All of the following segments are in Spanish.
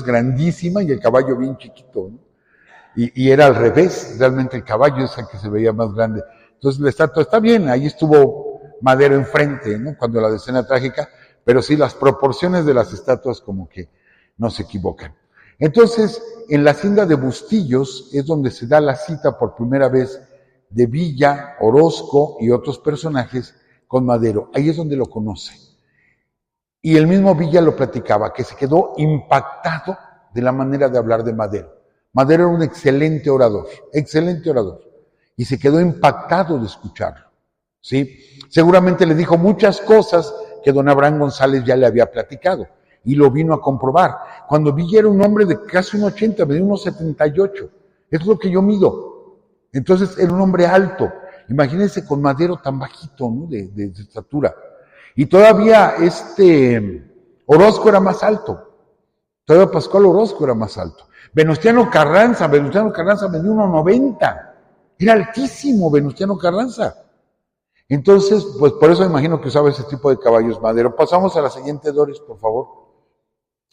grandísima y el caballo bien chiquito, ¿no? Y era al revés, realmente el caballo es el que se veía más grande. Entonces la estatua está bien, ahí estuvo Madero enfrente, ¿no? Cuando la escena trágica, pero sí las proporciones de las estatuas como que no se equivocan. Entonces, en la hacienda de Bustillos es donde se da la cita por primera vez de Villa, Orozco y otros personajes con Madero. Ahí es donde lo conoce. Y el mismo Villa lo platicaba, que se quedó impactado de la manera de hablar de Madero. Madero era un excelente orador, y se quedó impactado de escucharlo, ¿sí? Seguramente le dijo muchas cosas que don Abraham González ya le había platicado, y lo vino a comprobar. Cuando Villa era un hombre de casi 1,80, medía 1,78, es lo que yo mido. Entonces era un hombre alto. Imagínense con Madero tan bajito, ¿no? de estatura. Y todavía Orozco era más alto. Todavía Pascual Orozco era más alto. Venustiano Carranza medía 1,90. Era altísimo Venustiano Carranza. Entonces, pues por eso me imagino que usaba ese tipo de caballos Madero. Pasamos a la siguiente, Doris, por favor.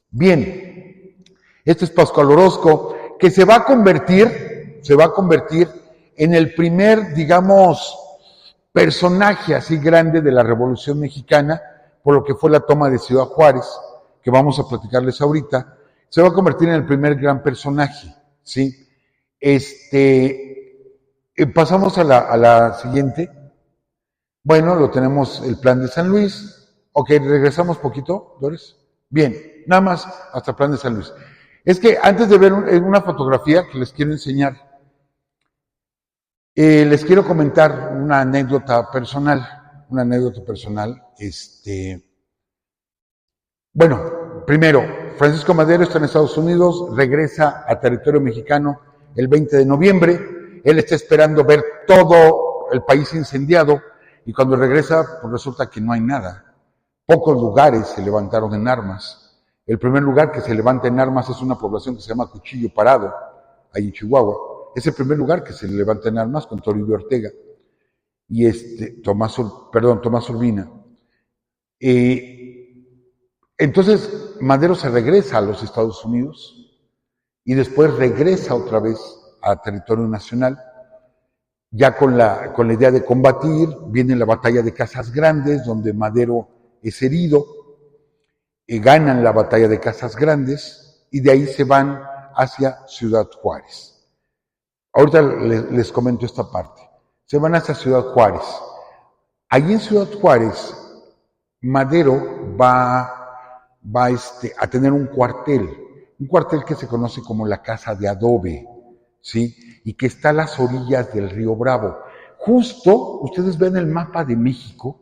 Bien, este es Pascual Orozco, que se va a convertir en el primer, digamos, personaje así grande de la Revolución Mexicana, por lo que fue la toma de Ciudad Juárez, que vamos a platicarles ahorita. Se va a convertir en el primer gran personaje, ¿sí? Pasamos a la siguiente. Bueno, lo tenemos el Plan de San Luis. Ok, regresamos poquito, Doris. Bien, nada más hasta el Plan de San Luis. Es que antes de ver una fotografía que les quiero enseñar, les quiero comentar una anécdota personal. Bueno, primero, Francisco Madero está en Estados Unidos, regresa a territorio mexicano el 20 de noviembre. Él está esperando ver todo el país incendiado y cuando regresa, pues resulta que no hay nada. Pocos lugares se levantaron en armas. El primer lugar que se levanta en armas es una población que se llama Cuchillo Parado, ahí en Chihuahua. Es el primer lugar que se levanta en armas con Toribio Ortega y Tomás Urbina. Entonces Madero se regresa a los Estados Unidos y después regresa otra vez a territorio nacional, ya con la idea de combatir. Viene la batalla de Casas Grandes, donde Madero es herido, ganan la batalla de Casas Grandes y de ahí se van hacia Ciudad Juárez. Ahorita les comento esta parte. Se van hacia Ciudad Juárez. Allí en Ciudad Juárez, Madero va a tener un cuartel que se conoce como la Casa de Adobe, ¿sí? Y que está a las orillas del río Bravo. Justo, ustedes ven el mapa de México,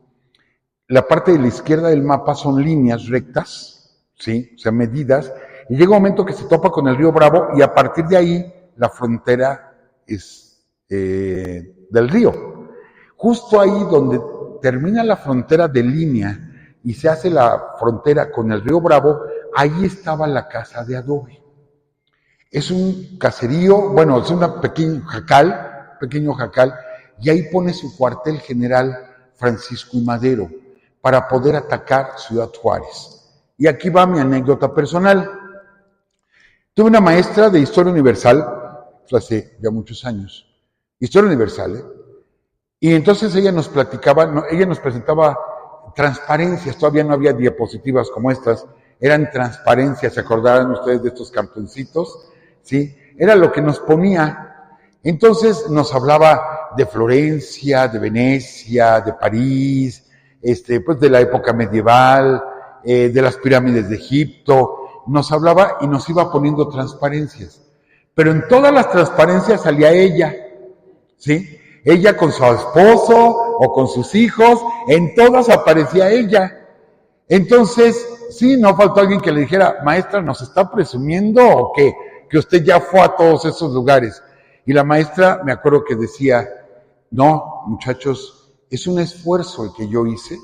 la parte de la izquierda del mapa son líneas rectas, ¿sí? O sea, medidas, y llega un momento que se topa con el río Bravo y a partir de ahí la frontera es del río. Justo ahí donde termina la frontera de línea y se hace la frontera con el río Bravo, ahí estaba la Casa de Adobe. Es un caserío, bueno, es un pequeño jacal, y ahí pone su cuartel general Francisco I. Madero para poder atacar Ciudad Juárez. Y aquí va mi anécdota personal. Tuve una maestra de Historia Universal, hace ya muchos años, Historia Universal, y entonces ella nos presentaba transparencias. Todavía no había diapositivas como estas, eran transparencias. ¿Se acordarán ustedes de estos campeoncitos? ¿Sí? Era lo que nos ponía. Entonces nos hablaba de Florencia, de Venecia, de París, pues de la época medieval, de las pirámides de Egipto. Nos hablaba y nos iba poniendo transparencias. Pero en todas las transparencias salía ella, ¿sí? Ella con su esposo o con sus hijos, en todas aparecía ella. Entonces, sí, no faltó alguien que le dijera, maestra, ¿nos está presumiendo o qué? Que usted ya fue a todos esos lugares. Y la maestra, me acuerdo que decía, no, muchachos, es un esfuerzo el que yo hice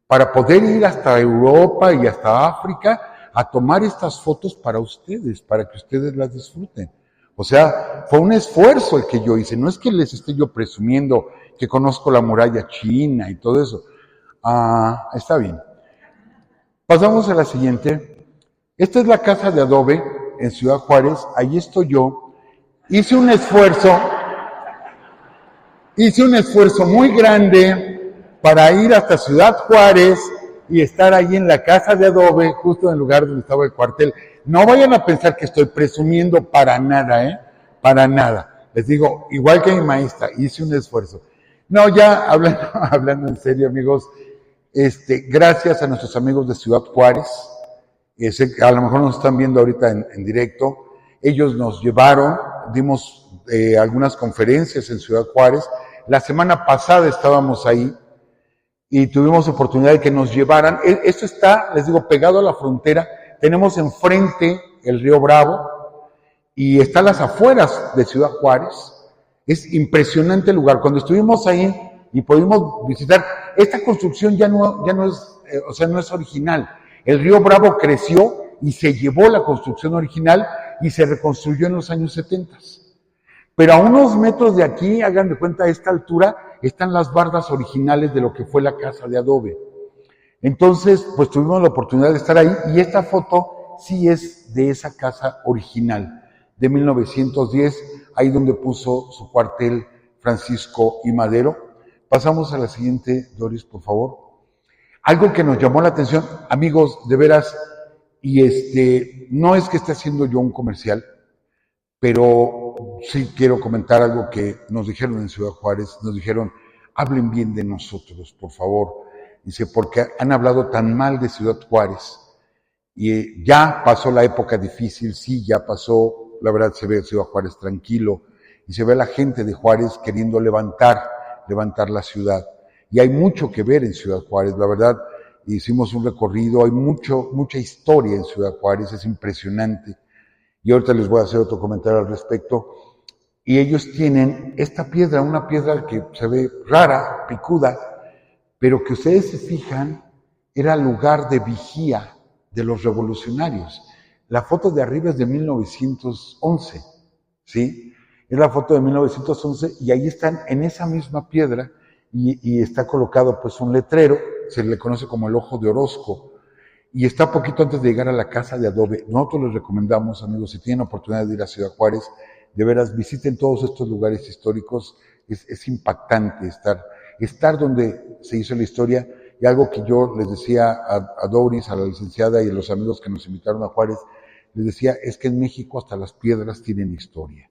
para poder ir hasta Europa y hasta África a tomar estas fotos para ustedes, para que ustedes las disfruten. O sea, fue un esfuerzo el que yo hice. No es que les esté yo presumiendo que conozco la muralla china y todo eso. Está bien. Pasamos a la siguiente. Esta es la Casa de Adobe. en Ciudad Juárez, ahí estoy yo, hice un esfuerzo muy grande para ir hasta Ciudad Juárez y estar ahí en la casa de adobe, justo en el lugar donde estaba el cuartel. No vayan a pensar que estoy presumiendo para nada, para nada. Les digo, igual que mi maestra, hice un esfuerzo. No, ya hablando en serio, amigos, gracias a nuestros amigos de Ciudad Juárez, a lo mejor nos están viendo ahorita en directo, ellos nos llevaron, dimos algunas conferencias en Ciudad Juárez. La semana pasada estábamos ahí y tuvimos oportunidad de que nos llevaran. Esto está, les digo, pegado a la frontera. Tenemos enfrente el río Bravo y está a las afueras de Ciudad Juárez. Es impresionante el lugar. Cuando estuvimos ahí y pudimos visitar, esta construcción ya no es, no es original. El río Bravo creció y se llevó la construcción original y se reconstruyó en los años 70. Pero a unos metros de aquí, hagan de cuenta, a esta altura, están las bardas originales de lo que fue la casa de adobe. Entonces, pues tuvimos la oportunidad de estar ahí y esta foto sí es de esa casa original, de 1910, ahí donde puso su cuartel Francisco I. Madero. Pasamos a la siguiente, Doris, por favor. Algo que nos llamó la atención, amigos, de veras, y no es que esté haciendo yo un comercial, pero sí quiero comentar algo que nos dijeron en Ciudad Juárez. Nos dijeron, hablen bien de nosotros, por favor. Dice, porque han hablado tan mal de Ciudad Juárez. Y ya pasó la época difícil, sí, ya pasó. La verdad se ve Ciudad Juárez tranquilo. Y se ve a la gente de Juárez queriendo levantar la ciudad. Y hay mucho que ver en Ciudad Juárez, la verdad. Hicimos un recorrido, hay mucha historia en Ciudad Juárez, es impresionante. Y ahorita les voy a hacer otro comentario al respecto. Y ellos tienen esta piedra, una piedra que se ve rara, picuda, pero que ustedes se fijan, era lugar de vigía de los revolucionarios. La foto de arriba es de 1911, ¿sí? Es la foto de 1911 y ahí están en esa misma piedra y está colocado pues un letrero, se le conoce como el Ojo de Orozco, y está poquito antes de llegar a la casa de adobe. Nosotros les recomendamos, amigos, si tienen oportunidad de ir a Ciudad Juárez, de veras visiten todos estos lugares históricos. Es impactante estar donde se hizo la historia. Y algo que yo les decía a Doris, a la licenciada y a los amigos que nos invitaron a Juárez, les decía, es que en México hasta las piedras tienen historia.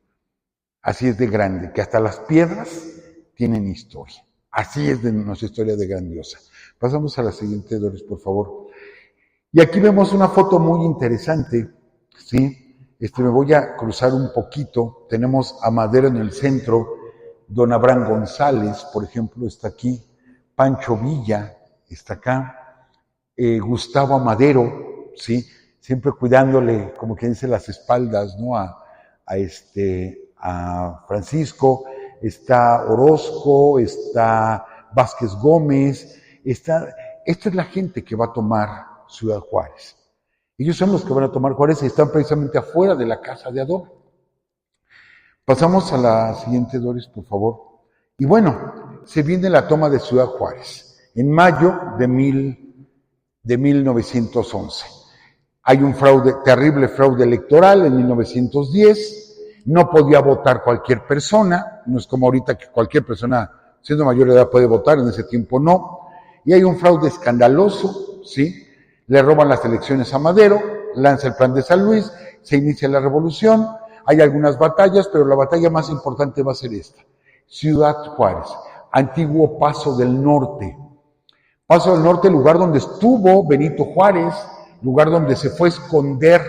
Así es de grande, que hasta las piedras tienen historia. Así es de nuestra historia de grandiosa. Pasamos a la siguiente, Doris, por favor. Y aquí vemos una foto muy interesante, ¿sí? Me voy a cruzar un poquito. Tenemos a Madero en el centro, don Abraham González, por ejemplo, está aquí, Pancho Villa está acá, Gustavo Amadero, ¿sí? Siempre cuidándole, como quien dice, las espaldas, ¿no? A Francisco, está Orozco, está Vázquez Gómez, esta es la gente que va a tomar Ciudad Juárez. Ellos son los que van a tomar Juárez y están precisamente afuera de la casa de adobe. Pasamos a la siguiente, Doris, por favor. Y bueno, se viene la toma de Ciudad Juárez en mayo de 1911. Hay un terrible fraude electoral en 1910. No podía votar cualquier persona. No es como ahorita que cualquier persona siendo mayor de edad puede votar, en ese tiempo no. Y hay un fraude escandaloso, ¿sí? Le roban las elecciones a Madero, lanza el plan de San Luis, se inicia la revolución, hay algunas batallas, pero la batalla más importante va a ser esta. Ciudad Juárez, antiguo Paso del Norte. Paso del Norte, lugar donde estuvo Benito Juárez, lugar donde se fue a esconder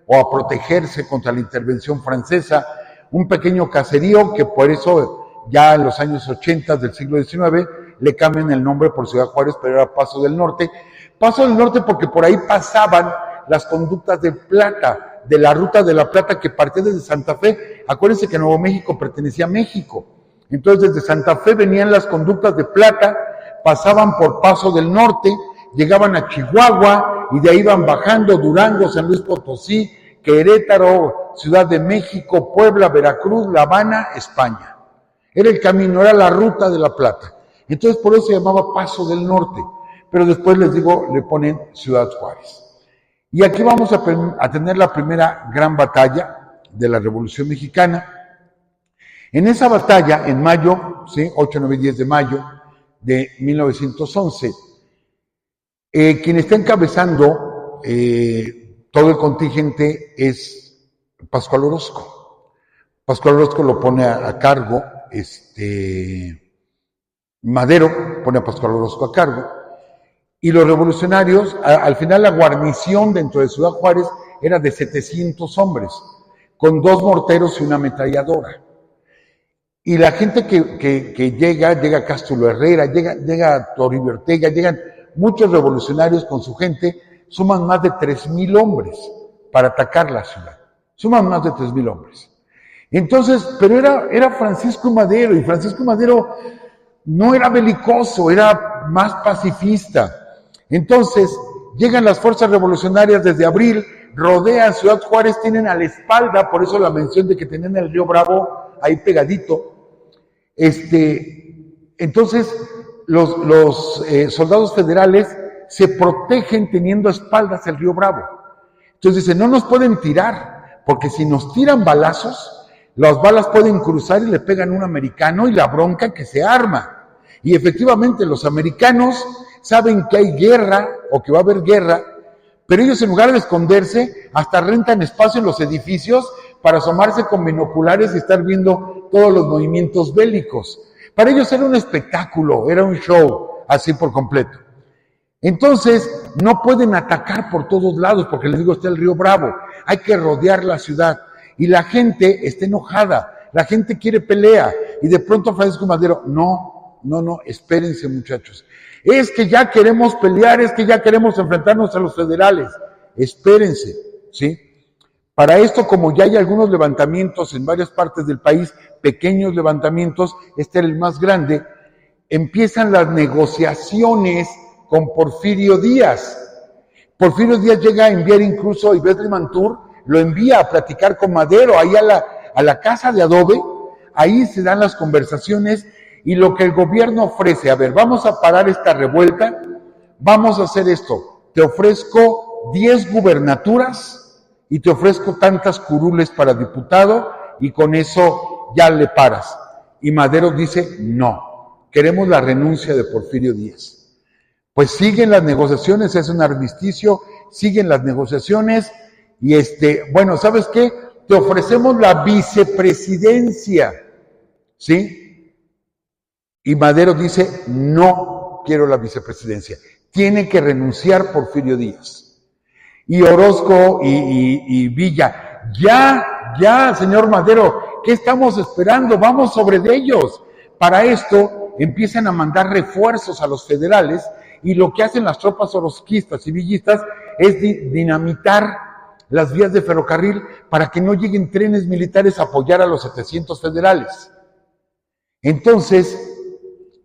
o a protegerse contra la intervención francesa, un pequeño caserío que por eso ya en los años 80 del siglo XIX le cambian el nombre por Ciudad Juárez, pero era Paso del Norte. Paso del Norte porque por ahí pasaban las conductas de plata, de la ruta de la plata que partía desde Santa Fe. Acuérdense que Nuevo México pertenecía a México. Entonces desde Santa Fe venían las conductas de plata, pasaban por Paso del Norte, llegaban a Chihuahua y de ahí iban bajando Durango, San Luis Potosí, Querétaro, Ciudad de México, Puebla, Veracruz, La Habana, España. Era el camino, era la ruta de la plata. Entonces por eso se llamaba Paso del Norte. Pero después les digo, le ponen Ciudad Juárez. Y aquí vamos a tener la primera gran batalla de la Revolución Mexicana. En esa batalla, en mayo, ¿sí? 8, 9 y 10 de mayo de 1911, quien está encabezando todo el contingente es Pascual Orozco. Pascual Orozco lo pone a cargo, Madero pone a Pascual Orozco a cargo, y los revolucionarios, al final la guarnición dentro de Ciudad Juárez era de 700 hombres, con 2 morteros y una ametralladora. Y la gente que llega Cástulo Herrera, llega Toribio Ortega, llegan muchos revolucionarios con su gente, suman más de 3,000 hombres para atacar la ciudad. Suman más de 3,000 hombres. Entonces, pero era Francisco Madero, y Francisco Madero no era belicoso, era más pacifista. Entonces, llegan las fuerzas revolucionarias desde abril, rodean Ciudad Juárez, tienen a la espalda, por eso la mención de que tenían el río Bravo ahí pegadito. Entonces, los soldados federales se protegen teniendo a espaldas el río Bravo. Entonces dicen, no nos pueden tirar, porque si nos tiran balazos, las balas pueden cruzar y le pegan a un americano y la bronca que se arma. Y efectivamente los americanos saben que hay guerra o que va a haber guerra, pero ellos en lugar de esconderse, hasta rentan espacio en los edificios para asomarse con binoculares y estar viendo todos los movimientos bélicos. Para ellos era un espectáculo, era un show, así por completo. Entonces, no pueden atacar por todos lados, porque les digo, está el río Bravo, hay que rodear la ciudad, y la gente está enojada, la gente quiere pelea, y de pronto Francisco Madero, no, espérense muchachos, es que ya queremos pelear, es que ya queremos enfrentarnos a los federales, espérense, ¿sí? Para esto, como ya hay algunos levantamientos en varias partes del país, pequeños levantamientos, este era el más grande, empiezan las negociaciones con Porfirio Díaz. Porfirio Díaz llega a enviar incluso a Yves de Mantur, lo envía a platicar con Madero, ahí a la casa de adobe, ahí se dan las conversaciones y lo que el gobierno ofrece, a ver, vamos a parar esta revuelta, vamos a hacer esto, te ofrezco 10 gubernaturas, y te ofrezco tantas curules para diputado, y con eso ya le paras. Y Madero dice, no, queremos la renuncia de Porfirio Díaz. Pues siguen las negociaciones, es un armisticio, siguen las negociaciones, y bueno, ¿sabes qué? Te ofrecemos la vicepresidencia, ¿sí? Y Madero dice, no quiero la vicepresidencia, tiene que renunciar Porfirio Díaz. Y Orozco y Villa, ya, señor Madero, ¿qué estamos esperando? Vamos sobre de ellos. Para esto empiezan a mandar refuerzos a los federales y lo que hacen las tropas orozquistas y villistas es dinamitar las vías de ferrocarril para que no lleguen trenes militares a apoyar a los 700 federales. Entonces,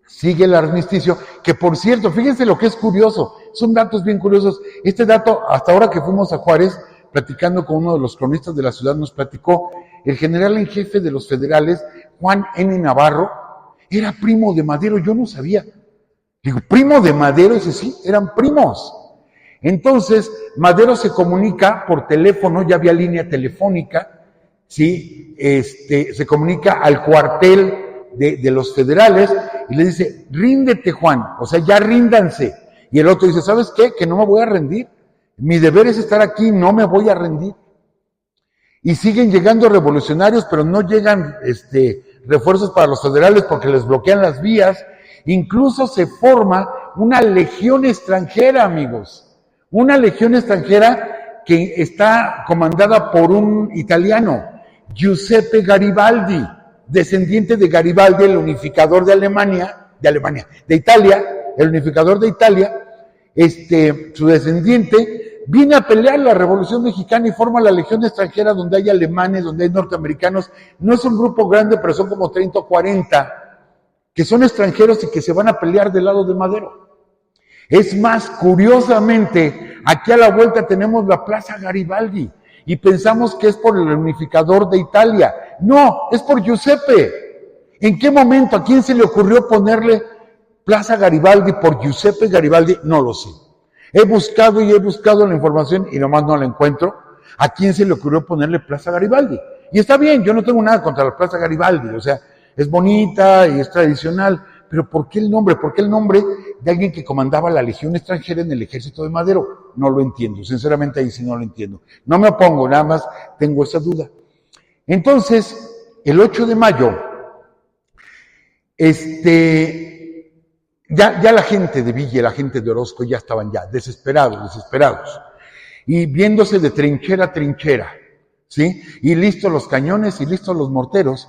sigue el armisticio, que por cierto, fíjense lo que es curioso, son datos bien curiosos. Este dato, hasta ahora que fuimos a Juárez, platicando con uno de los cronistas de la ciudad, nos platicó, el general en jefe de los federales, Juan N. Navarro, era primo de Madero, yo no sabía. Digo, ¿primo de Madero? Dice, sí, eran primos. Entonces, Madero se comunica por teléfono, ya había línea telefónica, ¿sí? Se comunica al cuartel de los federales y le dice, ríndete Juan, o sea, ya ríndanse. Y el otro dice, ¿sabes qué? Que no me voy a rendir. Mi deber es estar aquí, no me voy a rendir. Y siguen llegando revolucionarios, pero no llegan refuerzos para los federales porque les bloquean las vías. Incluso se forma una legión extranjera, amigos. Una legión extranjera que está comandada por un italiano, Giuseppe Garibaldi, descendiente de Garibaldi, el unificador de Italia, el unificador de Italia, su descendiente, viene a pelear la Revolución Mexicana y forma la Legión Extranjera donde hay alemanes, donde hay norteamericanos. No es un grupo grande, pero son como 30 o 40 que son extranjeros y que se van a pelear del lado de Madero. Es más, curiosamente, aquí a la vuelta tenemos la Plaza Garibaldi, y pensamos que es por el unificador de Italia. No, es por Giuseppe. ¿En qué momento? ¿A quién se le ocurrió ponerle Plaza Garibaldi por Giuseppe Garibaldi? No lo sé. He buscado y he buscado la información y nomás no la encuentro. ¿A quién se le ocurrió ponerle Plaza Garibaldi? Y está bien, yo no tengo nada contra la Plaza Garibaldi, o sea, es bonita y es tradicional, pero ¿por qué el nombre? ¿Por qué el nombre de alguien que comandaba la Legión extranjera en el ejército de Madero? No lo entiendo, sinceramente ahí sí no lo entiendo. No me opongo, nada más tengo esa duda. Entonces, el 8 de mayo, ya la gente de Villa, la gente de Orozco ya estaban ya desesperados, y viéndose de trinchera a trinchera, ¿sí? Y listos los cañones y listos los morteros,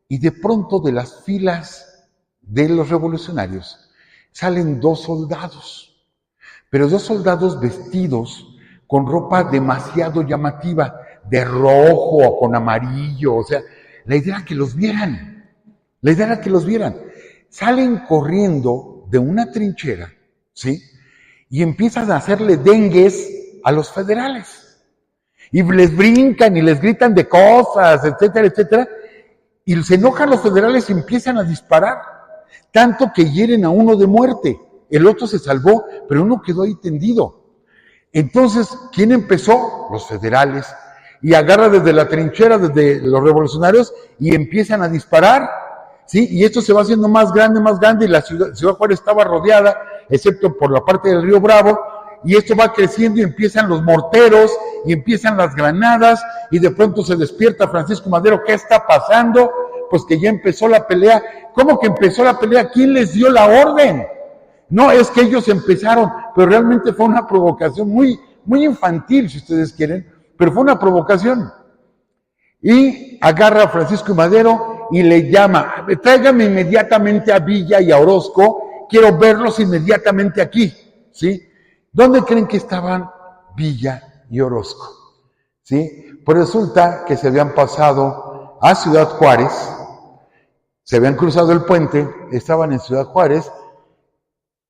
y de pronto de las filas de los revolucionarios salen 2 soldados, pero 2 soldados vestidos con ropa demasiado llamativa, de rojo o con amarillo, o sea, la idea era que los vieran, Salen corriendo de una trinchera, ¿sí? Y empiezan a hacerle dengues a los federales. Y les brincan y les gritan de cosas, etcétera, etcétera. Y se enojan los federales y empiezan a disparar. Tanto que hieren a uno de muerte. El otro se salvó, pero uno quedó ahí tendido. Entonces, ¿quién empezó? Los federales. Y agarra desde la trinchera, desde los revolucionarios, y empiezan a disparar. ¿Sí? Y esto se va haciendo más grande, y la Ciudad Juárez estaba rodeada, excepto por la parte del río Bravo, y esto va creciendo y empiezan los morteros, y empiezan las granadas, y de pronto se despierta Francisco Madero. ¿Qué está pasando? Pues que ya empezó la pelea. ¿Cómo que empezó la pelea? ¿Quién les dio la orden? No, es que ellos empezaron, pero realmente fue una provocación muy, muy infantil, si ustedes quieren, pero fue una provocación. Y agarra a Francisco Madero y le llama: tráigame inmediatamente a Villa y a Orozco, quiero verlos inmediatamente aquí, ¿sí? ¿Dónde creen que estaban Villa y Orozco? ¿Sí? Pues resulta que se habían pasado a Ciudad Juárez, se habían cruzado el puente, estaban en Ciudad Juárez,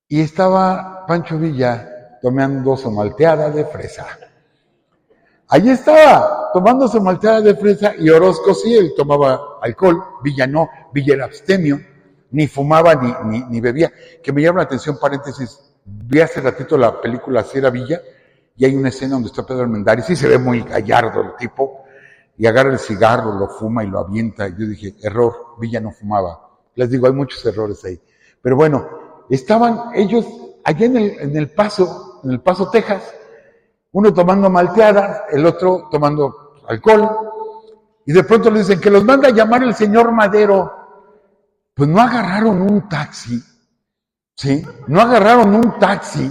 y estaba Pancho Villa tomando su malteada de fresa. Allí estaba, tomando su malteada de fresa, y Orozco sí, él tomaba alcohol, Villa no, Villa era abstemio, ni fumaba ni bebía. Que me llama la atención, paréntesis, vi hace ratito la película Sierra Villa, y hay una escena donde está Pedro Armendáriz, y se ve muy gallardo el tipo, y agarra el cigarro, lo fuma y lo avienta. Y yo dije, error, Villa no fumaba. Les digo, hay muchos errores ahí. Pero bueno, estaban ellos allá en el Paso, Texas, uno tomando malteadas, el otro tomando alcohol, y de pronto le dicen que los manda a llamar el señor Madero. Pues no agarraron un taxi, ¿sí? No agarraron un taxi,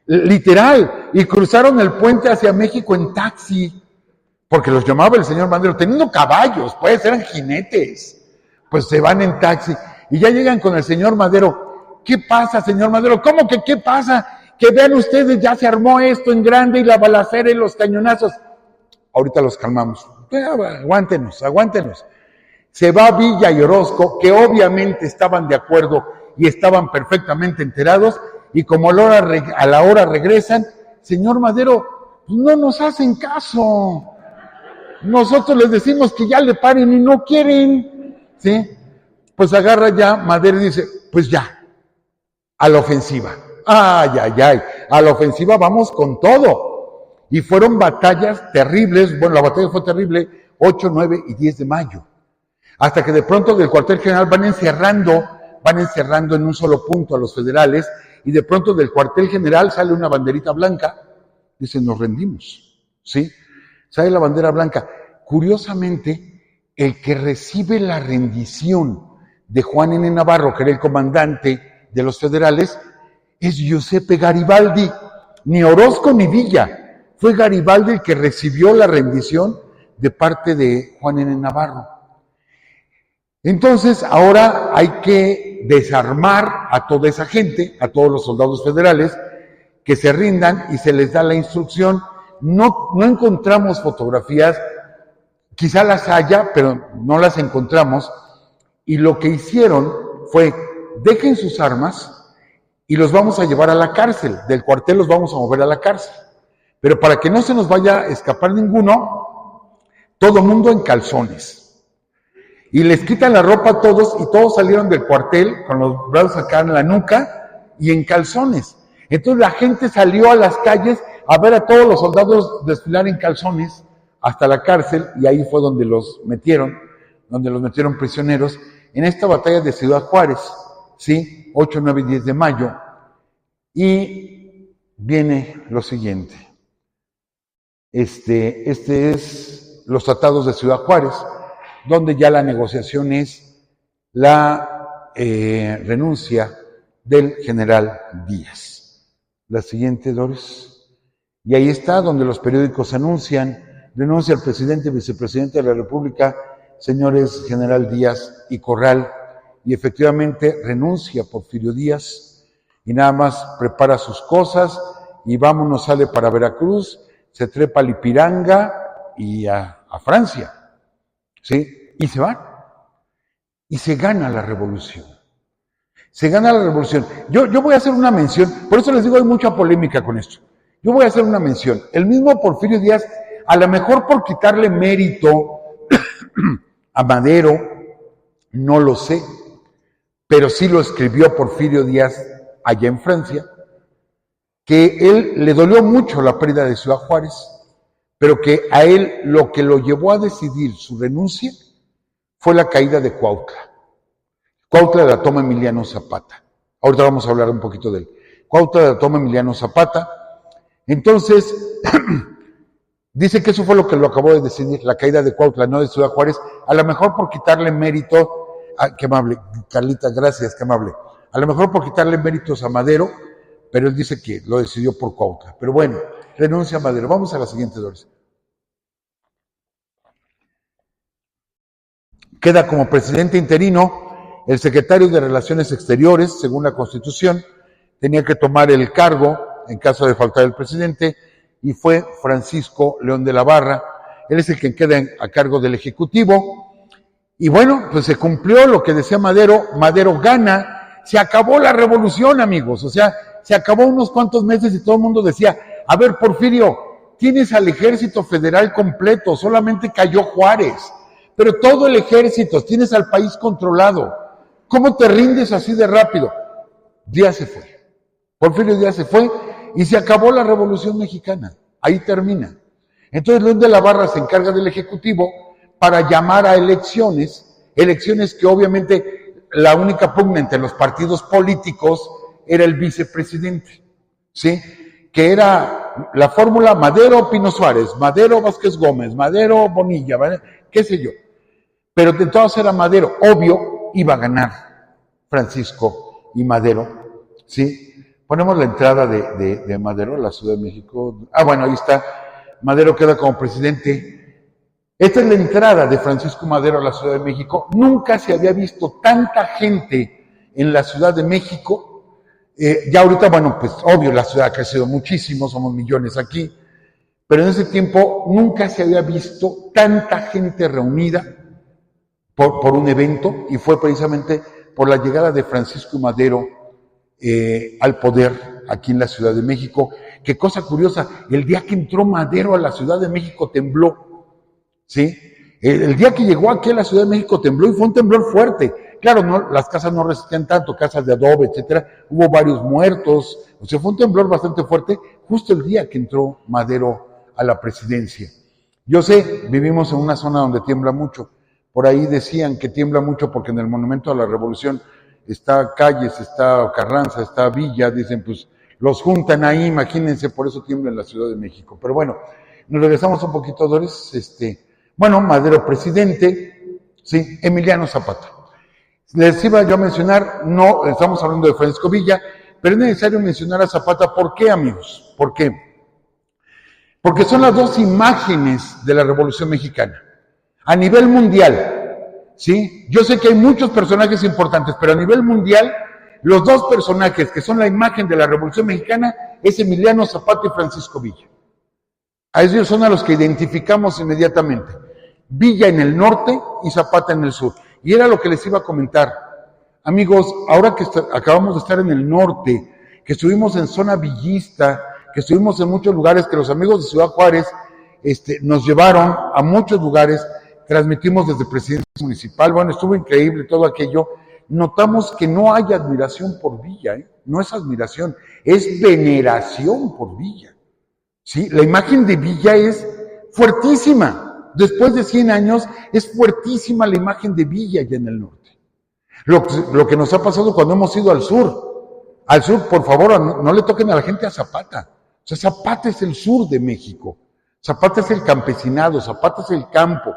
literal, y cruzaron el puente hacia México en taxi, porque los llamaba el señor Madero, teniendo caballos, pues eran jinetes, pues se van en taxi, y ya llegan con el señor Madero. ¿Qué pasa, señor Madero? ¿Cómo que qué pasa? Que vean ustedes, ya se armó esto en grande, y la balacera y los cañonazos. Ahorita los calmamos. Aguántenos. Se va Villa y Orozco, que obviamente estaban de acuerdo y estaban perfectamente enterados, y como a la hora regresan, señor Madero, pues no nos hacen caso. Nosotros les decimos que ya le paren y no quieren, ¿sí? Pues agarra ya Madero y dice, pues ya, a la ofensiva. Ay, a la ofensiva vamos con todo. Y fueron batallas terribles. Bueno, la batalla fue terrible 8, 9 y 10 de mayo. Hasta que de pronto del cuartel general van encerrando en un solo punto a los federales, y de pronto del cuartel general sale una banderita blanca. Dice, nos rendimos, ¿sí? Sale la bandera blanca. Curiosamente, el que recibe la rendición de Juan N. Navarro, que era el comandante de los federales, es Giuseppe Garibaldi. Ni Orozco ni Villa. Fue Garibaldi el que recibió la rendición de parte de Juan N. Navarro. Entonces, ahora hay que desarmar a toda esa gente, a todos los soldados federales, que se rindan, y se les da la instrucción. No encontramos fotografías, quizá las haya, pero no las encontramos, y lo que hicieron fue, dejen sus armas y los vamos a llevar a la cárcel, del cuartel los vamos a mover a la cárcel, pero para que no se nos vaya a escapar ninguno, todo mundo en calzones, y les quitan la ropa a todos, y todos salieron del cuartel con los brazos acá en la nuca y en calzones. Entonces la gente salió a las calles a ver a todos los soldados desfilar en calzones hasta la cárcel, y ahí fue donde los metieron prisioneros en esta batalla de Ciudad Juárez, ¿sí? 8, 9 y 10 de mayo. Y viene lo siguiente. Este es los tratados de Ciudad Juárez, donde ya la negociación es la renuncia del general Díaz. La siguiente, Doris. Y ahí está donde los periódicos anuncian: renuncia al presidente y vicepresidente de la República, señores general Díaz y Corral. Y efectivamente renuncia Porfirio Díaz y nada más prepara sus cosas y vámonos, sale para Veracruz, se trepa a Lipiranga y a Francia, ¿sí? Y se va. Y se gana la revolución. Se gana la revolución. Yo voy a hacer una mención, por eso les digo, hay mucha polémica con esto. Yo voy a hacer una mención. El mismo Porfirio Díaz, a lo mejor por quitarle mérito a Madero, no lo sé, pero sí lo escribió Porfirio Díaz allá en Francia, que él le dolió mucho la pérdida de Ciudad Juárez, pero que a él lo que lo llevó a decidir su renuncia fue la caída de Cuautla. Cuautla de la toma Emiliano Zapata. Ahorita vamos a hablar un poquito de él. Cuautla de la toma Emiliano Zapata. Entonces, dice que eso fue lo que lo acabó de decidir, la caída de Cuautla, no de Ciudad Juárez, a lo mejor por quitarle mérito, qué amable, Carlita, gracias, qué amable, a lo mejor por quitarle méritos a Madero, pero él dice que lo decidió por Cuautla. Pero bueno, renuncia a Madero. Vamos a la siguiente, Doris. Queda como presidente interino el secretario de Relaciones Exteriores, según la Constitución, tenía que tomar el cargo en caso de faltar el presidente, y fue Francisco León de la Barra. Él es el que queda a cargo del Ejecutivo. Y bueno, pues se cumplió lo que decía Madero. Madero gana, se acabó la revolución, amigos. O sea, se acabó unos cuantos meses y todo el mundo decía: a ver, Porfirio, tienes al ejército federal completo, solamente cayó Juárez, pero todo el ejército, tienes al país controlado. ¿Cómo te rindes así de rápido? Díaz se fue. Porfirio Díaz se fue y se acabó la Revolución Mexicana. Ahí termina. Entonces León de la Barra se encarga del Ejecutivo para llamar a elecciones que obviamente la única pugna entre los partidos políticos era el vicepresidente, ¿sí? Que era la fórmula Madero-Pino Suárez, Madero-Vázquez Gómez, Madero-Bonilla, qué sé yo. Pero de todas era Madero. Obvio, iba a ganar Francisco y Madero, ¿sí? Ponemos la entrada de Madero a la Ciudad de México. Bueno, ahí está. Madero queda como presidente. Esta es la entrada de Francisco Madero a la Ciudad de México. Nunca se había visto tanta gente en la Ciudad de México. Ya ahorita, bueno, pues obvio, la ciudad ha crecido muchísimo, somos millones aquí. Pero en ese tiempo nunca se había visto tanta gente reunida por un evento, y fue precisamente por la llegada de Francisco Madero al poder aquí en la Ciudad de México. Qué cosa curiosa, el día que entró Madero a la Ciudad de México tembló, ¿sí? El día que llegó aquí a la Ciudad de México tembló, y fue un temblor fuerte. Claro, no, las casas no resistían tanto, casas de adobe, etcétera. Hubo varios muertos, o sea, fue un temblor bastante fuerte justo el día que entró Madero a la presidencia. Yo sé, vivimos en una zona donde tiembla mucho. Por ahí decían que tiembla mucho porque en el Monumento a la Revolución está Calles, está Carranza, está Villa, dicen, pues los juntan ahí, imagínense, por eso tiembla en la Ciudad de México. Pero bueno, nos regresamos un poquito, Doris. Bueno, Madero presidente, sí, Emiliano Zapata. Les iba yo a mencionar, no estamos hablando de Francisco Villa, pero es necesario mencionar a Zapata. ¿Por qué, amigos? ¿Por qué? Porque son las dos imágenes de la Revolución Mexicana. A nivel mundial, ¿sí? Yo sé que hay muchos personajes importantes, pero a nivel mundial, los dos personajes que son la imagen de la Revolución Mexicana es Emiliano Zapata y Francisco Villa. A ellos son a los que identificamos inmediatamente. Villa en el norte y Zapata en el sur. Y era lo que les iba a comentar. Amigos, ahora que acabamos de estar en el norte, que estuvimos en zona villista, que estuvimos en muchos lugares, que los amigos de Ciudad Juárez nos llevaron a muchos lugares, transmitimos desde Presidencia Municipal, bueno, estuvo increíble todo aquello. Notamos que no hay admiración por Villa, no es admiración, es veneración por Villa. ¿Sí? La imagen de Villa es fuertísima. Después de 100 años es fuertísima la imagen de Villa allá en el norte. Lo que nos ha pasado cuando hemos ido al sur. Al sur, por favor, no le toquen a la gente a Zapata. O sea, Zapata es el sur de México. Zapata es el campesinado, Zapata es el campo.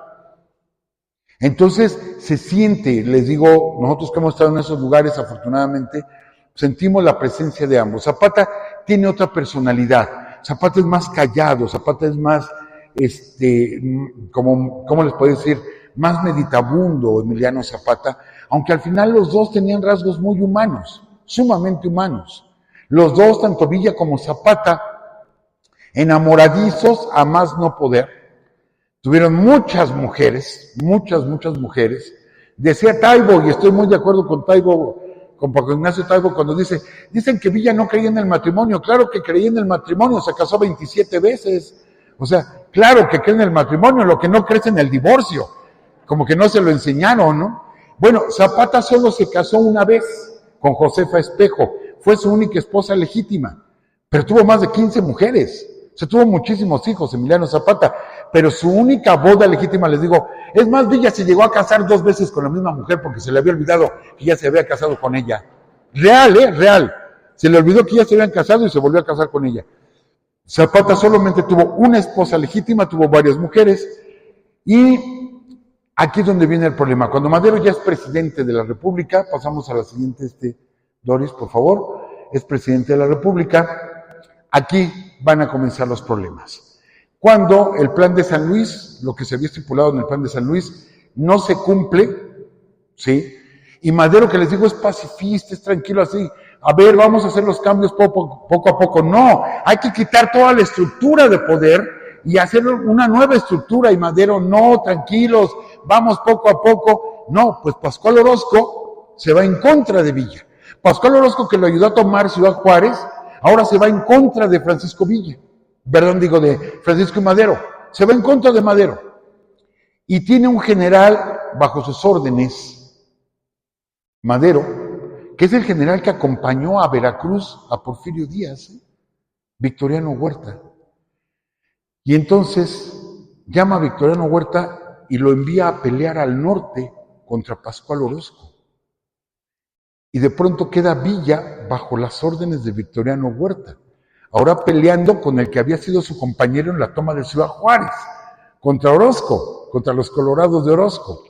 Entonces se siente, les digo, nosotros que hemos estado en esos lugares, afortunadamente, sentimos la presencia de ambos. Zapata tiene otra personalidad. Zapata es más callado, Zapata es más, ¿cómo les puedo decir? Más meditabundo, Emiliano Zapata, aunque al final los dos tenían rasgos muy humanos, sumamente humanos. Los dos, tanto Villa como Zapata, enamoradizos a más no poder. Tuvieron muchas mujeres. Decía Taibo, y estoy muy de acuerdo con Taibo, con Paco Ignacio Taibo, cuando dicen que Villa no creía en el matrimonio. Claro que creía en el matrimonio, se casó 27 veces. O sea, claro que cree en el matrimonio, lo que no cree es en el divorcio. Como que no se lo enseñaron, ¿no? Bueno, Zapata solo se casó una vez con Josefa Espejo. Fue su única esposa legítima, pero tuvo más de 15 mujeres. O sea, tuvo muchísimos hijos, Emiliano Zapata, pero su única boda legítima, les digo, es más, Villa se llegó a casar 2 veces con la misma mujer porque se le había olvidado que ya se había casado con ella. Real, real. Se le olvidó que ya se habían casado y se volvió a casar con ella. Zapata solamente tuvo una esposa legítima, tuvo varias mujeres, y aquí es donde viene el problema. Cuando Madero ya es presidente de la República, pasamos a la siguiente, Doris, por favor, es presidente de la República. Aquí van a comenzar los problemas. Cuando el plan de San Luis, lo que se había estipulado en el plan de San Luis, no se cumple, ¿sí? Y Madero, que les digo, es pacifista, es tranquilo así. A ver, vamos a hacer los cambios poco a poco. No, hay que quitar toda la estructura de poder y hacer una nueva estructura. Y Madero, no, tranquilos, vamos poco a poco. No, pues Pascual Orozco se va en contra de Villa. Pascual Orozco, que lo ayudó a tomar Ciudad Juárez, ahora se va en contra de Francisco Villa. De Francisco y Madero. Se va en contra de Madero. Y tiene un general bajo sus órdenes, Madero, que es el general que acompañó a Veracruz a Porfirio Díaz, Victoriano Huerta. Y entonces llama a Victoriano Huerta y lo envía a pelear al norte contra Pascual Orozco. Y de pronto queda Villa bajo las órdenes de Victoriano Huerta, ahora peleando con el que había sido su compañero en la toma de Ciudad Juárez, contra Orozco, contra los colorados de Orozco.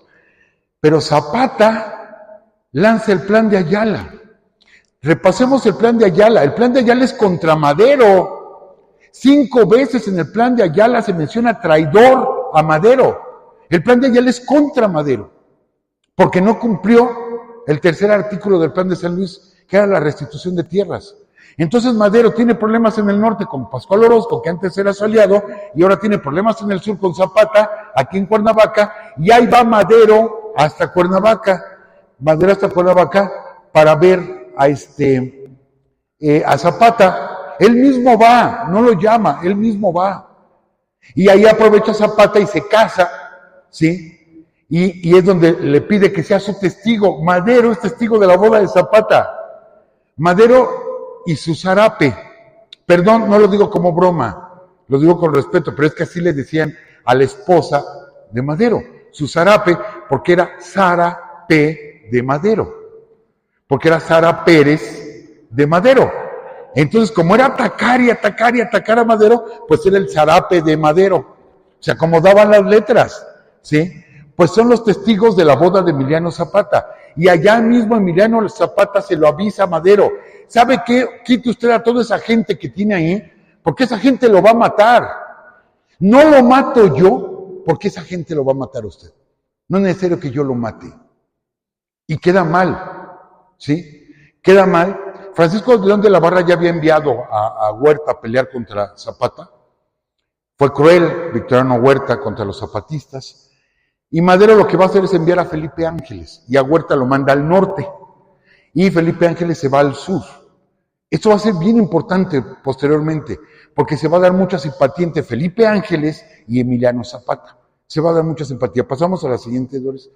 Pero Zapata lanza el plan de Ayala. Repasemos el plan de Ayala. El plan de Ayala es contra Madero. 5 veces en el plan de Ayala se menciona traidor a Madero. El plan de Ayala es contra Madero, porque no cumplió el tercer artículo del plan de San Luis, que era la restitución de tierras. Entonces Madero tiene problemas en el norte con Pascual Orozco, que antes era su aliado, y ahora tiene problemas en el sur con Zapata, aquí en Cuernavaca, y ahí va Madero hasta Cuernavaca. Madero hasta Cuernavaca para ver a Zapata. Él mismo va, no lo llama, él mismo va. Y ahí aprovecha Zapata y se casa, ¿sí? Y es donde le pide que sea su testigo. Madero es testigo de la boda de Zapata. Madero y su zarape. Perdón, no lo digo como broma, lo digo con respeto, pero es que así le decían a la esposa de Madero. Su zarape, porque era Sara P. de Madero, porque era Sara Pérez de Madero. Entonces, como era atacar a Madero, pues era el zarape de Madero. Se acomodaban las letras, ¿sí? Pues son los testigos de la boda de Emiliano Zapata. Y allá mismo Emiliano Zapata se lo avisa a Madero. ¿Sabe qué? Quite usted a toda esa gente que tiene ahí, porque esa gente lo va a matar. No lo mato yo, porque esa gente lo va a matar a usted. No es necesario que yo lo mate. Y queda mal, ¿sí? Queda mal. Francisco León de la Barra ya había enviado a Huerta a pelear contra Zapata. Fue cruel Victoriano Huerta contra los zapatistas. Y Madero lo que va a hacer es enviar a Felipe Ángeles. Y a Huerta lo manda al norte. Y Felipe Ángeles se va al sur. Esto va a ser bien importante posteriormente, porque se va a dar mucha simpatía entre Felipe Ángeles y Emiliano Zapata. Se va a dar mucha simpatía. Pasamos a la siguiente, Doris.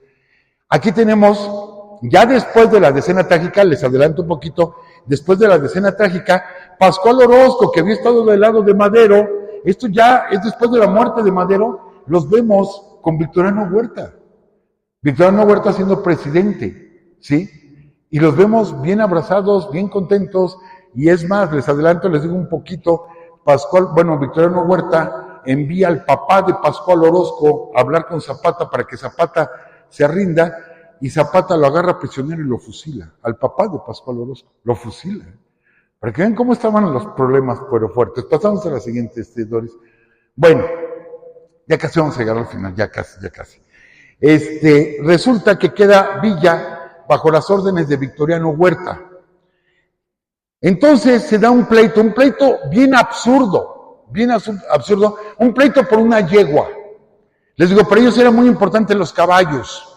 Aquí tenemos ya después de la decena trágica, les adelanto un poquito, después de la decena trágica, Pascual Orozco, que había estado del lado de Madero, esto ya es después de la muerte de Madero, los vemos con Victoriano Huerta. Victoriano Huerta siendo presidente, ¿sí? Y los vemos bien abrazados, bien contentos, y es más, les adelanto, les digo un poquito, Victoriano Huerta envía al papá de Pascual Orozco a hablar con Zapata para que Zapata se rinda, y Zapata lo agarra prisionero y lo fusila, al papá de Pascual Orozco, lo fusila. Para que vean cómo estaban los problemas pero fuertes. Pasamos a la siguiente, Doris. Bueno, ya casi vamos a llegar al final, ya casi. Resulta que queda Villa bajo las órdenes de Victoriano Huerta. Entonces se da un pleito bien absurdo, un pleito por una yegua. Les digo, para ellos eran muy importantes los caballos.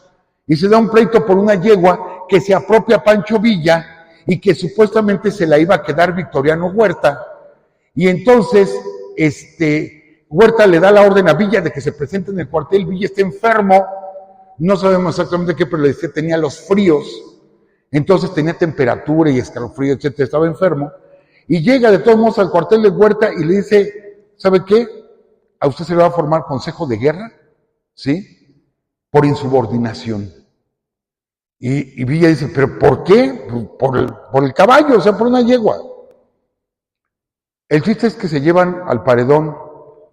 Y se da un pleito por una yegua que se apropia Pancho Villa y que supuestamente se la iba a quedar Victoriano Huerta. Y entonces, Huerta le da la orden a Villa de que se presente en el cuartel. Villa está enfermo, no sabemos exactamente qué, pero le decía, tenía los fríos, entonces tenía temperatura y escalofrío, etcétera, estaba enfermo. Y llega de todos modos al cuartel de Huerta y le dice, ¿sabe qué? A usted se le va a formar consejo de guerra, ¿sí? Por insubordinación. Y Villa dice, ¿pero por qué? Por el caballo, o sea, por una yegua. El chiste es que se llevan al paredón,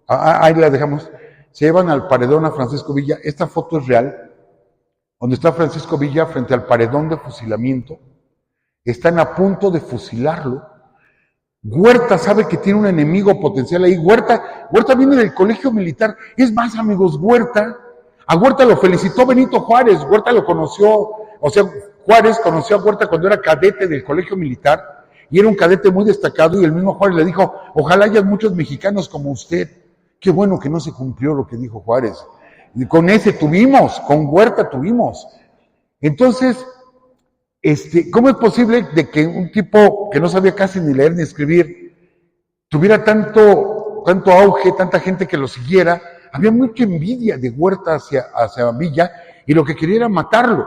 ahí la dejamos, se llevan al paredón a Francisco Villa. Esta foto es real, donde está Francisco Villa frente al paredón de fusilamiento. Están a punto de fusilarlo. Huerta sabe que tiene un enemigo potencial ahí. Huerta viene del colegio militar. Es más, amigos, a Huerta lo felicitó Benito Juárez. Huerta lo conoció, Juárez conoció a Huerta cuando era cadete del colegio militar y era un cadete muy destacado, y el mismo Juárez le dijo, ojalá haya muchos mexicanos como usted. Qué bueno que no se cumplió lo que dijo Juárez. Y con Huerta tuvimos. Entonces, ¿cómo es posible de que un tipo que no sabía casi ni leer ni escribir tuviera tanto auge, tanta gente que lo siguiera? Había mucha envidia de Huerta hacia Villa, y lo que quería era matarlo.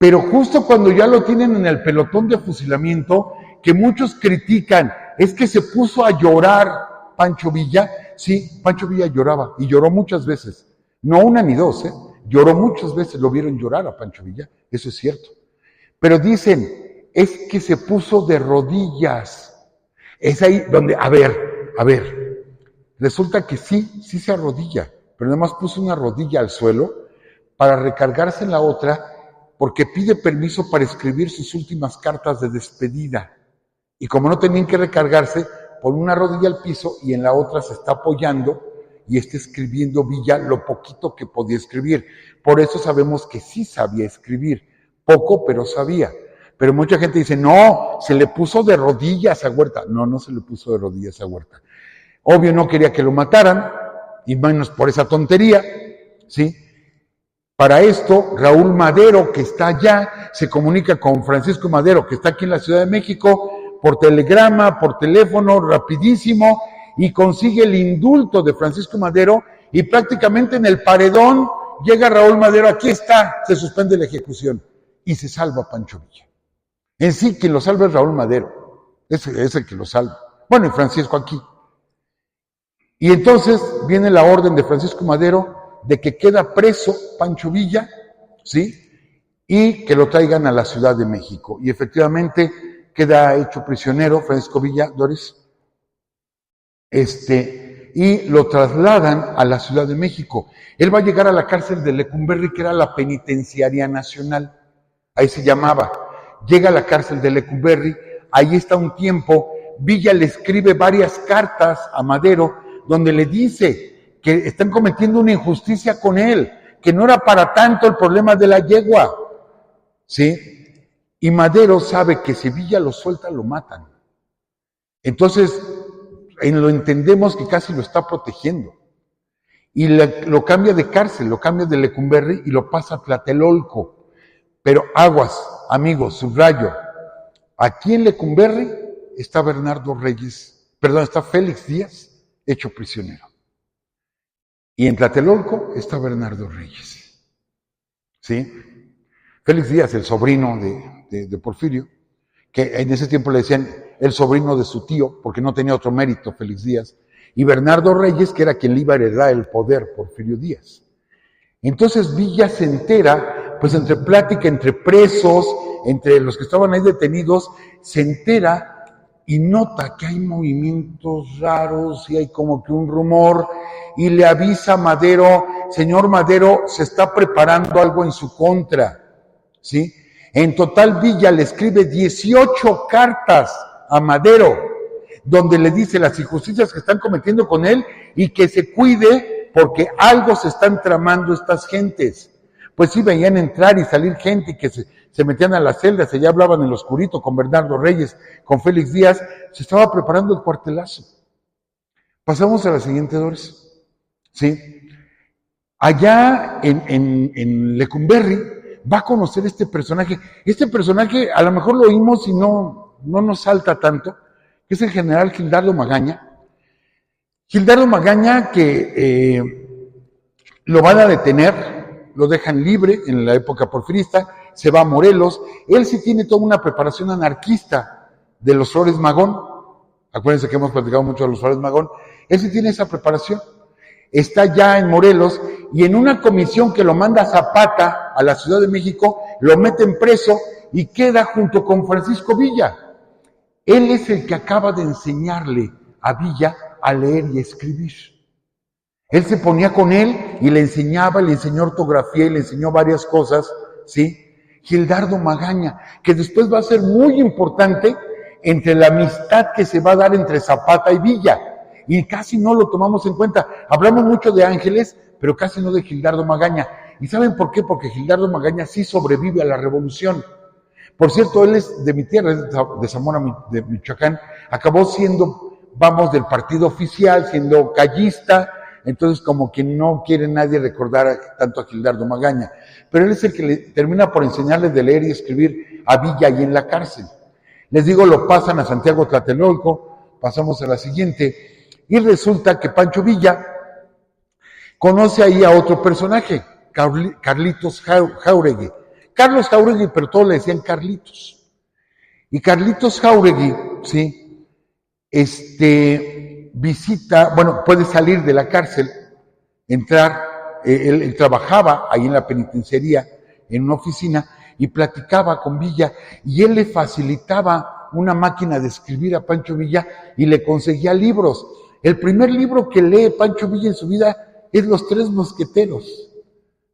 Pero justo cuando ya lo tienen en el pelotón de fusilamiento, que muchos critican, es que se puso a llorar Pancho Villa. Sí, Pancho Villa lloraba, y lloró muchas veces. No una ni dos, lloró muchas veces, lo vieron llorar a Pancho Villa, eso es cierto. Pero dicen, es que se puso de rodillas. Es ahí donde, a ver, resulta que sí se arrodilla, pero nada más puso una rodilla al suelo para recargarse en la otra, porque pide permiso para escribir sus últimas cartas de despedida. Y como no tenían que recargarse, pone una rodilla al piso y en la otra se está apoyando y está escribiendo Villa lo poquito que podía escribir. Por eso sabemos que sí sabía escribir. Poco, pero sabía. Pero mucha gente dice, no, se le puso de rodillas a Huerta. No se le puso de rodillas a Huerta. Obvio no quería que lo mataran, y menos por esa tontería, ¿sí? Para esto, Raúl Madero, que está allá, se comunica con Francisco Madero, que está aquí en la Ciudad de México, por telegrama, por teléfono, rapidísimo, y consigue el indulto de Francisco Madero, y prácticamente en el paredón llega Raúl Madero, aquí está, se suspende la ejecución, y se salva Pancho Villa. En sí, quien lo salva es Raúl Madero, es el que lo salva. Bueno, y Francisco aquí. Y entonces viene la orden de Francisco Madero de que queda preso Pancho Villa, ¿sí? Y que lo traigan a la Ciudad de México. Y efectivamente queda hecho prisionero Francisco Villa, Doris, y lo trasladan a la Ciudad de México. Él va a llegar a la cárcel de Lecumberri, que era la penitenciaria nacional, ahí se llamaba. Llega a la cárcel de Lecumberri, ahí está un tiempo. Villa le escribe varias cartas a Madero, donde le dice que están cometiendo una injusticia con él, que no era para tanto el problema de la yegua, ¿sí? Y Madero sabe que si Villa lo suelta, lo matan. Entonces, lo entendemos que casi lo está protegiendo. Y lo cambia de cárcel, lo cambia de Lecumberri y lo pasa a Tlatelolco. Pero aguas, amigos, subrayo, aquí en Lecumberri está está Félix Díaz, hecho prisionero. Y en Tlatelolco está Bernardo Reyes. ¿Sí? Félix Díaz, el sobrino de Porfirio, que en ese tiempo le decían el sobrino de su tío, porque no tenía otro mérito Félix Díaz, y Bernardo Reyes, que era quien le iba a heredar el poder, Porfirio Díaz. Entonces Villa se entera, pues entre plática, entre presos, entre los que estaban ahí detenidos, se entera y nota que hay movimientos raros y hay como que un rumor, y le avisa a Madero: señor Madero, se está preparando algo en su contra, ¿sí? En total Villa le escribe 18 cartas a Madero, donde le dice las injusticias que están cometiendo con él y que se cuide porque algo se están tramando estas gentes. Pues sí, veían entrar y salir gente y que se metían a las celdas, y ya hablaban en lo oscurito con Bernardo Reyes, con Félix Díaz. Se estaba preparando el cuartelazo. Pasamos a la siguiente, Doris. ¿Sí? Allá en Lecumberri va a conocer este personaje. Este personaje a lo mejor lo oímos y no nos salta tanto, que es el general Gildardo Magaña. Gildardo Magaña, que lo van a detener, lo dejan libre en la época porfirista, se va a Morelos. Él sí tiene toda una preparación anarquista de los Flores Magón. Acuérdense que hemos platicado mucho de los Flores Magón. Él sí tiene esa preparación. Está ya en Morelos y en una comisión que lo manda Zapata a la Ciudad de México, lo meten preso y queda junto con Francisco Villa. Él es el que acaba de enseñarle a Villa a leer y escribir. Él se ponía con él y le enseñaba, le enseñó ortografía y le enseñó varias cosas, ¿sí? Gildardo Magaña, que después va a ser muy importante entre la amistad que se va a dar entre Zapata y Villa, y casi no lo tomamos en cuenta. Hablamos mucho de Ángeles, pero casi no de Gildardo Magaña. ¿Y saben por qué? Porque Gildardo Magaña sí sobrevive a la revolución. Por cierto, él es de mi tierra, es de Zamora, de Michoacán. Acabó siendo, del partido oficial, siendo callista. Entonces, como que no quiere nadie recordar tanto a Gildardo Magaña. Pero él es el que le termina por enseñarles de leer y escribir a Villa ahí en la cárcel. Les digo, lo pasan a Santiago Tlatelolco, pasamos a la siguiente, y resulta que Pancho Villa conoce ahí a otro personaje, Carlitos Jáuregui. Carlos Jáuregui, pero todos le decían Carlitos. Y Carlitos Jáuregui, ¿sí? Visita, puede salir de la cárcel, entrar, él trabajaba ahí en la penitenciaría, en una oficina, y platicaba con Villa, y él le facilitaba una máquina de escribir a Pancho Villa, y le conseguía libros. El primer libro que lee Pancho Villa en su vida es Los Tres Mosqueteros.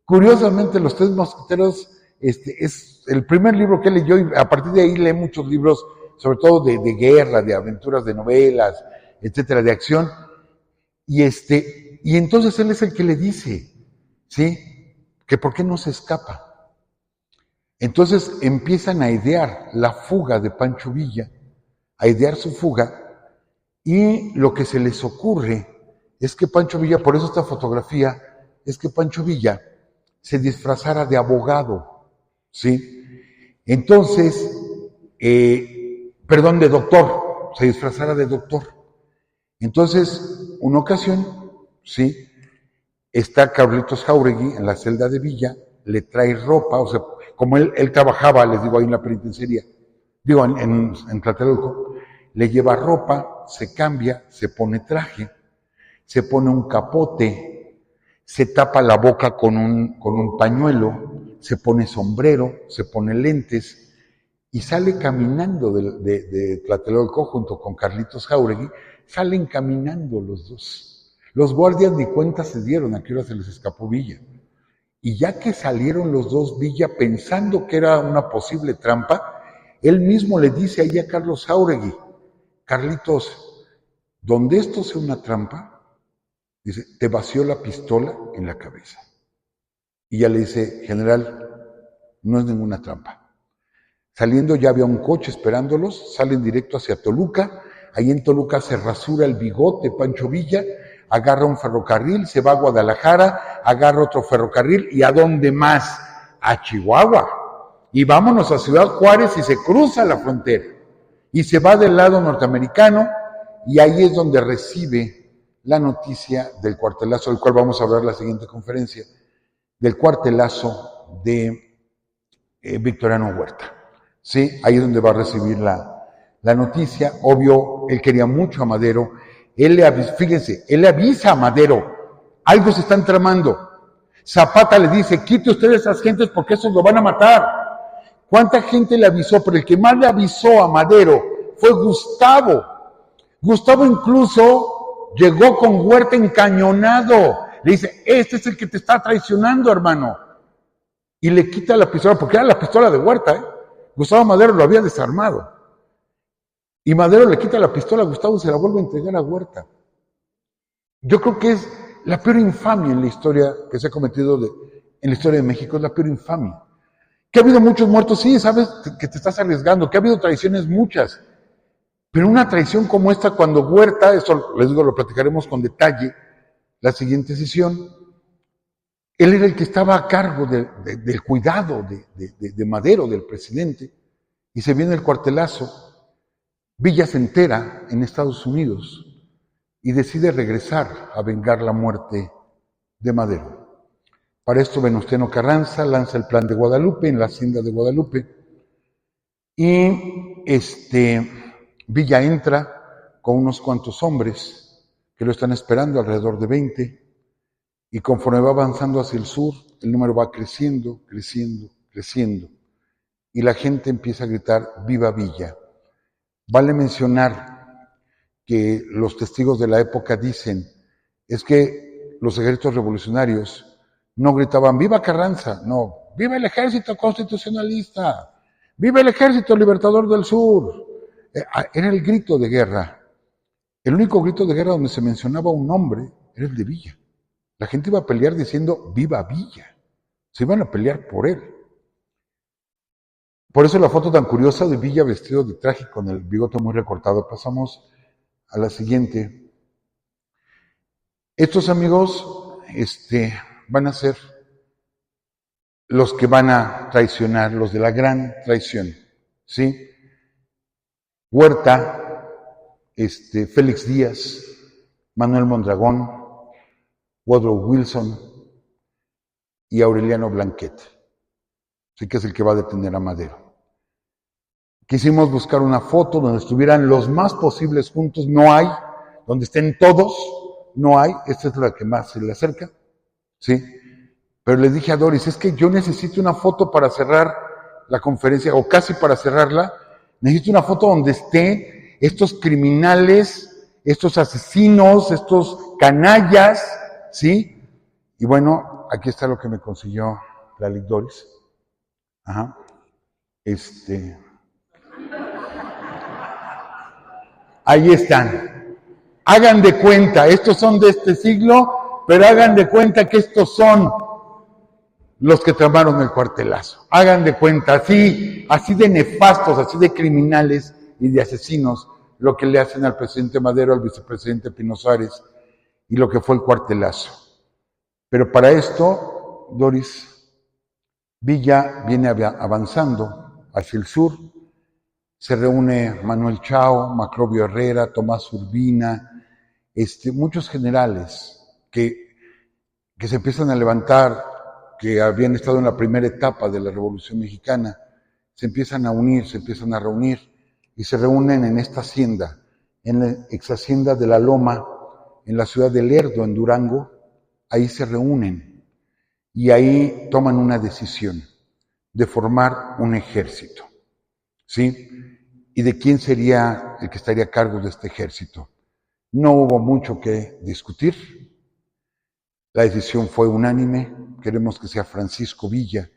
Curiosamente, Los Tres Mosqueteros es el primer libro que leyó, y a partir de ahí lee muchos libros, sobre todo de guerra, de aventuras, de novelas, etcétera, de acción. Y entonces él es el que le dice, ¿sí?, que por qué no se escapa. Entonces empiezan a idear la fuga de Pancho Villa, a idear su fuga, y lo que se les ocurre es que Pancho Villa, por eso esta fotografía, es que Pancho Villa se disfrazara de abogado, ¿sí? Entonces, de doctor, se disfrazara de doctor. Entonces, una ocasión, ¿sí?, está Carlitos Jáuregui en la celda de Villa, le trae ropa, o sea, como él trabajaba, les digo, ahí en la penitenciaría, en Tlatelolco, le lleva ropa, se cambia, se pone traje, se pone un capote, se tapa la boca con un pañuelo, se pone sombrero, se pone lentes, y sale caminando de Tlatelolco junto con Carlitos Jáuregui. Salen caminando los dos. Los guardias ni cuenta se dieron a qué hora se les escapó Villa. Y ya que salieron los dos, Villa, pensando que era una posible trampa, él mismo le dice ahí a Carlos Jáuregui: Carlitos, donde esto sea una trampa, dice, te vació la pistola en la cabeza. Y ya le dice: general, no es ninguna trampa. Saliendo ya había un coche esperándolos, salen directo hacia Toluca. Ahí en Toluca se rasura el bigote Pancho Villa, agarra un ferrocarril, se va a Guadalajara, agarra otro ferrocarril, ¿y a dónde más? A Chihuahua. Y vámonos a Ciudad Juárez, y se cruza la frontera. Y se va del lado norteamericano, y ahí es donde recibe la noticia del cuartelazo, del cual vamos a hablar en la siguiente conferencia, del cuartelazo de Victoriano Huerta. ¿Sí? Ahí es donde va a recibir la noticia. Obvio, él quería mucho a Madero. Fíjense, él le avisa a Madero, algo se están tramando. Zapata le dice, quite usted a esas gentes porque esos lo van a matar. ¿Cuánta gente le avisó? Pero el que más le avisó a Madero fue Gustavo. Gustavo incluso llegó con Huerta encañonado. Le dice, este es el que te está traicionando, hermano. Y le quita la pistola, porque era la pistola de Huerta, ¿eh? Gustavo Madero lo había desarmado. Y Madero le quita la pistola a Gustavo y se la vuelve a entregar a Huerta. Yo creo que es la peor infamia en la historia que se ha cometido en la historia de México, es la peor infamia. Que ha habido muchos muertos, sí, sabes que te estás arriesgando, que ha habido traiciones muchas. Pero una traición como esta, cuando Huerta, eso les digo, lo platicaremos con detalle, la siguiente sesión, él era el que estaba a cargo del cuidado de Madero, del presidente, y se viene el cuartelazo. Villa se entera en Estados Unidos y decide regresar a vengar la muerte de Madero. Para esto Venustiano Carranza lanza el Plan de Guadalupe en la hacienda de Guadalupe y Villa entra con unos cuantos hombres que lo están esperando, alrededor de 20, y conforme va avanzando hacia el sur, el número va creciendo, creciendo, creciendo, y la gente empieza a gritar, ¡viva Villa! Vale mencionar que los testigos de la época dicen, es que los ejércitos revolucionarios no gritaban, ¡viva Carranza! No, ¡viva el ejército constitucionalista! ¡Viva el ejército libertador del sur! Era el grito de guerra. El único grito de guerra donde se mencionaba un nombre era el de Villa. La gente iba a pelear diciendo, ¡viva Villa! Se iban a pelear por él. Por eso la foto tan curiosa de Villa vestido de traje con el bigote muy recortado. Pasamos a la siguiente. Estos amigos van a ser los que van a traicionar, los de la gran traición, ¿sí? Huerta, Félix Díaz, Manuel Mondragón, Woodrow Wilson y Aureliano Blanquet. Así que es el que va a detener a Madero. Quisimos buscar una foto donde estuvieran los más posibles juntos, no hay, donde estén todos, no hay, esta es la que más se le acerca, ¿sí? Pero le dije a Doris, es que yo necesito una foto para cerrar la conferencia, o casi para cerrarla, necesito una foto donde estén estos criminales, estos asesinos, estos canallas, ¿sí? Y bueno, aquí está lo que me consiguió la Doris. Ajá. Ahí están. Hagan de cuenta, estos son de este siglo, pero hagan de cuenta que estos son los que tramaron el cuartelazo. Hagan de cuenta, así de nefastos, así de criminales y de asesinos, lo que le hacen al presidente Madero, al vicepresidente Pino Suárez y lo que fue el cuartelazo. Pero para esto, Doris, Villa viene avanzando hacia el sur. Se reúne Manuel Chao, Maclovio Herrera, Tomás Urbina, muchos generales que se empiezan a levantar, que habían estado en la primera etapa de la Revolución Mexicana, se empiezan a unir, se empiezan a reunir y se reúnen en esta hacienda, en la ex hacienda de La Loma, en la ciudad de Lerdo, en Durango. Ahí se reúnen y ahí toman una decisión de formar un ejército, ¿sí? ¿Y de quién sería el que estaría a cargo de este ejército? No hubo mucho que discutir. La decisión fue unánime. Queremos que sea Francisco Villa,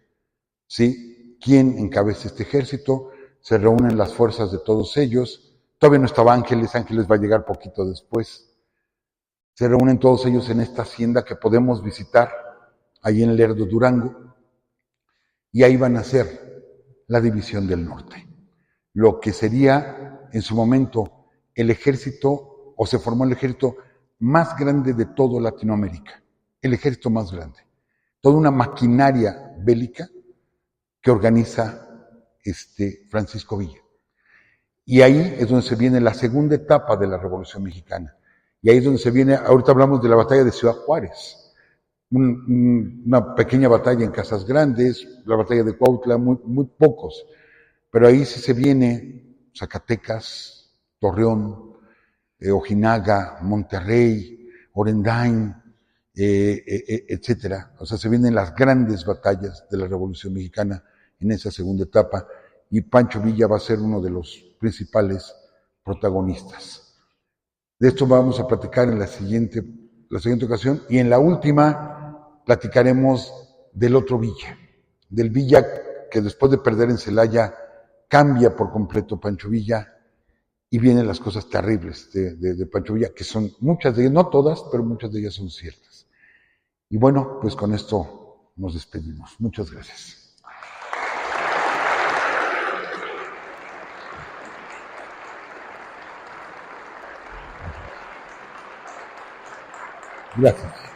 ¿sí? ¿Quién encabeza este ejército? Se reúnen las fuerzas de todos ellos. Todavía no estaba Ángeles va a llegar poquito después. Se reúnen todos ellos en esta hacienda que podemos visitar, ahí en Lerdo, Durango. Y ahí van a hacer la División del Norte. Lo que sería en su momento el ejército, o se formó el ejército más grande de toda Latinoamérica, el ejército más grande, toda una maquinaria bélica que organiza Francisco Villa. Y ahí es donde se viene la segunda etapa de la Revolución Mexicana, y ahí es donde se viene, ahorita hablamos de la batalla de Ciudad Juárez, una pequeña batalla en Casas Grandes, la batalla de Cuautla, muy pocos. Pero ahí sí se viene Zacatecas, Torreón, Ojinaga, Monterrey, Orendain, etcétera. O sea, se vienen las grandes batallas de la Revolución Mexicana en esa segunda etapa y Pancho Villa va a ser uno de los principales protagonistas. De esto vamos a platicar en la siguiente ocasión y en la última platicaremos del otro Villa, del Villa que después de perder en Celaya cambia por completo Pancho Villa y vienen las cosas terribles de Pancho Villa, que son muchas de ellas, no todas, pero muchas de ellas son ciertas. Y bueno, pues con esto nos despedimos. Muchas gracias. Gracias.